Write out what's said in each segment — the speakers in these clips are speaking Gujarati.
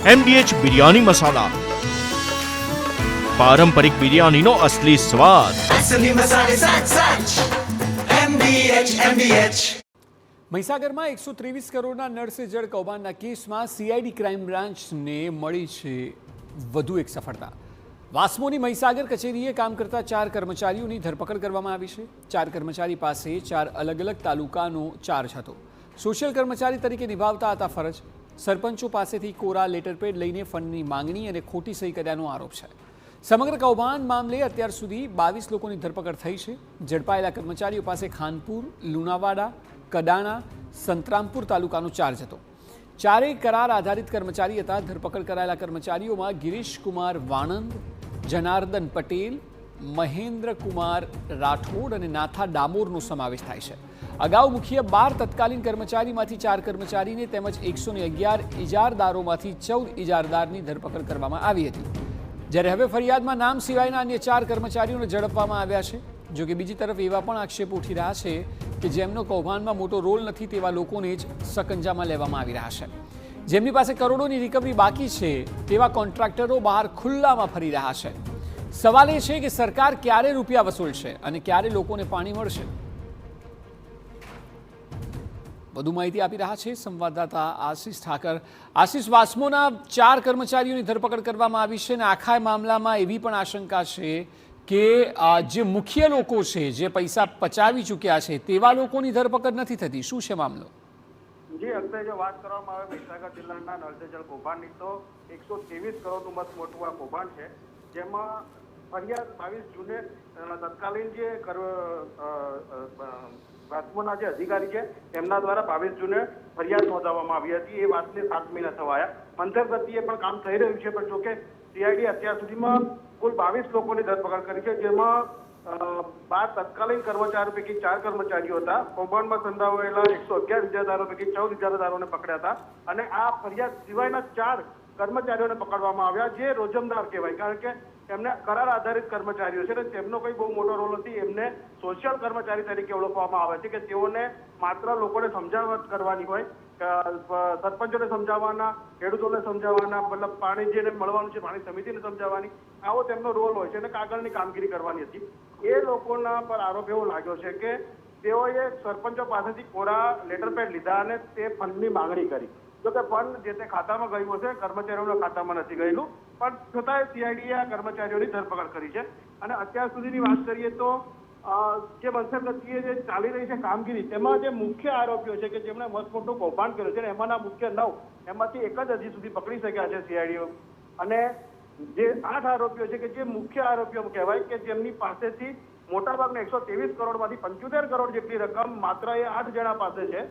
MDH બિરયાની મસાલા, પારંપરિક બિરયાનીનો અસલી સ્વાદ. असली मसाले साच साच MDH મહીસાગરમાં 123 કરોડના નળ સે જળ કૌભાંડના કેસમાં CID ક્રાઇમ બ્રાન્ચને મળી છે વધુ એક સફળતા. વાસ્મોની મહીસાગર કચેરીએ કામ કરતા 4 કર્મચારીઓની ધરપકડ કરવામાં આવી છે. 4 કર્મચારી પાસે 4 અલગ અલગ તાલુકાનો ચાર્જ હતો. સોશિયલ કર્મચારી તરીકે નિભાવતા હતા ફરજ. સરપંચો પાસેથી કોરા લેટરપેડ લઈને ફંડની માંગણી અને ખોટી સહી કર્યાનો આરોપ છે. સમગ્ર કૌભાંડ મામલે અત્યાર સુધી 22 લોકોની ધરપકડ થઈ છે. ઝડપાયેલા કર્મચારીઓ પાસે ખાનપુર, લુણાવાડા, કડાણા, સંતરામપુર તાલુકાનો ચાર્જ હતો. 4 કરાર આધારિત કર્મચારી હતા. ધરપકડ કરાયેલા કર્મચારીઓમાં ગિરીશ કુમાર વાણંદ, જનાર્દન પટેલ, મહેન્દ્ર કુમાર રાઠોડ અને નાથા ડામોરનો સમાવેશ થાય છે. અગાઉ મુખ્ય 12 તત્કાલીન કર્મચારીમાંથી 4 કર્મચારીને તેમજ 111 ઇજારદારોમાંથી 14 ઇજારદારની ધરપકડ કરવામાં આવી હતી. જ્યારે હવે ફરિયાદમાં નામ સિવાયના અન્ય 4 કર્મચારીઓને ઝડપવામાં આવ્યા છે. જોકે બીજી તરફ એવા પણ આક્ષેપો ઉઠી રહ્યા છે કે જેમનો કૌભાંડમાં મોટો રોલ નથી તેવા લોકોને જ સકંજામાં લેવામાં આવી રહ્યા છે. જેમની પાસે કરોડોની રિકવરી બાકી છે તેવા કોન્ટ્રાક્ટરો બહાર ખુલ્લામાં ફરી રહ્યા છે. સવાલ એ છે કે સરકાર ક્યારે રૂપિયા વસૂલશે અને ક્યારે લોકોને પાણી મળશે. વધુ માહિતી આપી રહ્યા છે સંવાદદાતા આશિષ ઠાકર. આશિષ, વાસ્મોના 4 કર્મચારીઓની ધરપકડ કરવામાં આવી છે અને આખા મામલામાં એવી પણ આશંકા છે કે જે મુખ્ય લોકો છે, જે પૈસા પચાવી ચૂક્યા છે તેવા લોકોની ધરપકડ નથી થતી. શું છે મામલો? જી અક્ષય, જો વાત કરવામાં આવે મહીસાગર જિલ્લાના નળ સે જળ કૌભાંડની તો 123 કરોડનું મત મોટું આ કૌભાંડ છે. જેમાં ફરિયાદ 22 જૂને તત્કાલીન જે વાસ્મોના જે અધિકારી છે તેમના દ્વારા 22 જૂને ફરિયાદ નોંધાવવામાં આવી હતી. એ વાતને 7 મહિના થવાયા. મંથર ગતિએ પણ કામ થઈ રહ્યું છે, પણ જોકે CID અત્યાર સુધીમાં કુલ 22 લોકોની ધરપકડ કરી છે. જેમાં 12 તત્કાલીન કર્મચારીઓ પૈકી 4 કર્મચારીઓ હતા. કૌભાંડમાં સંડોવાયેલા 111 ઇજારદારો પૈકી 14 ઇજારદારોને પકડ્યા હતા અને આ ફરિયાદ સિવાયના 4 કર્મચારીઓને પકડવામાં આવ્યા, જે રોજમદાર કહેવાય. કારણ કે એમને કરાર આધારિત કર્મચારીઓ છે અને તેમનો કોઈ બહુ મોટો રોલ નથી. એમને સોશિયલ કર્મચારી તરીકે ઓળખવામાં આવે છે કે તેઓને માત્ર લોકોને સમજાવટ કરવાની હોય, સરપંચોને સમજાવવાના, ખેડૂતોને સમજાવવાના, મતલબ પાણી જેને મળવાનું છે પાણી સમિતિને સમજાવવાની, આવો તેમનો રોલ હોય છે અને કાગળની કામગીરી કરવાની હતી. એ લોકોના પર આરોપ એવો લાગ્યો છે કે તેઓએ સરપંચો પાસેથી કોરા લેટરપેડ લીધા અને તે ફંડની માંગણી કરી. જો કે ફંડ જે તે ખાતામાં ગયું હશે, કર્મચારીઓના ખાતામાં નથી ગયેલું, પણ છતાંય CID આ કર્મચારીઓની ધરપકડ કરી છે. અને અત્યાર સુધીની વાત કરીએ તો જે મંથર ગતિએ જે ચાલી રહી છે કામગીરી, તેમાં જે મુખ્ય આરોપીઓ છે કે જેમણે મોટું કૌભાંડ કર્યું છે એમાંના મુખ્ય 9, એમાંથી એક જ હજી સુધી પકડી શક્યા છે CID. અને જે 8 આરોપીઓ છે કે જે મુખ્ય આરોપીઓ કહેવાય કે જેમની પાસેથી મોટાભાગના 123 કરોડમાંથી 75 કરોડ જેટલી રકમ માત્ર એ 8 જણા પાસે છે.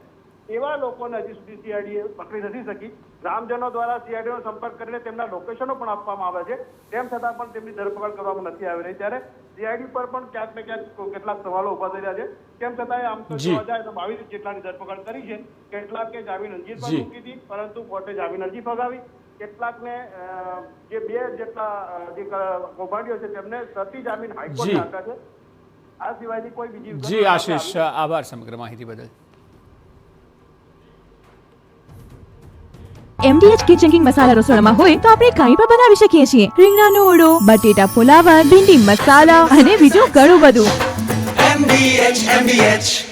એવા લોકોને હજી સુધી CID પકડી નથી શકી. ગ્રામજનો દ્વારા CID નો સંપર્ક કરીને તેમના લોકેશનો પણ આપવામાં આવે છે, તેમ છતાં પણ તેમની ધરપકડ કરવામાં નથી આવી રહી. ત્યારે CID પર પણ ક્યાંક ને ક્યાંક કેટલાક સવાલો ઉભા થઈ રહ્યા છે. તેમ છતાં આમ તો જોવા જાય તો 22 જેટલાની ધરપકડ કરી છે. કેટલાકે જામીન અરજી પણ મૂકી હતી, પરંતુ કોર્ટે જામીન અરજી ફગાવી. કેટલાકને જે 2 જેટલા જે કૌભાંડીઓ છે તેમને શરતી જામીન હાઈકોર્ટે આપ્યા છે. આ સિવાયની કોઈ બીજી. જી આશિષ, આભાર સમગ્ર માહિતી બદલ. MDH કિચન કિંગ મસાલા રસોડામાં હોય તો આપણે કંઈ પણ બનાવી શકીએ છીએ. રીંગણાનો ઓળો, બટેટા ફુલાવર, ભીંડી મસાલા અને બીજું ઘણું બધું. MDH